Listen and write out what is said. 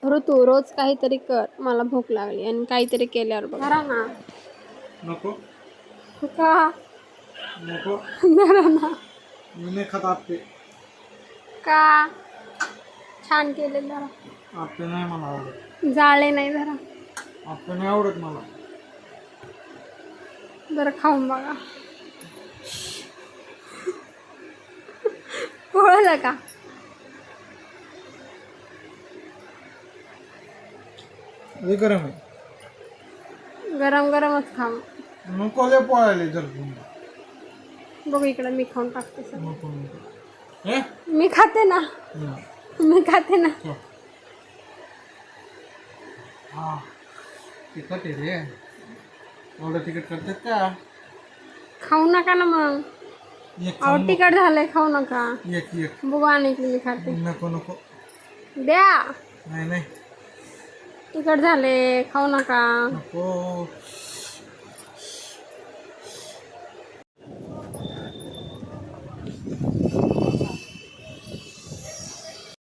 ऋतू रोज काहीतरी कर, मला भूक लागली. आणि काहीतरी केल्यावर बघ धरा ना. नको का नको धरा ना. मी नाही खात आपे. का छान केले धरा. आपे नाही मला आवडत. जाळे नाही धरा. आपे नाही आवडत मला. जरा खाऊन बघा. पोळलं का? हे गरम आहे. गरम गरमच खा. नको लय पोळायले जर बघू इकडे मी खाऊन टाकते सर. नको नको. हे मी खाते ना. मी खाते ना. हा तिखट आहे रे. एवढं तिखट करतात का? खाऊ नका ना मग. एक अहो तिखट झालंय, खाऊ नका. एक एक बघू आणि मी खाते. नको नको. द्या. नाही नाही तिखट झाले, खाऊ नका. नको.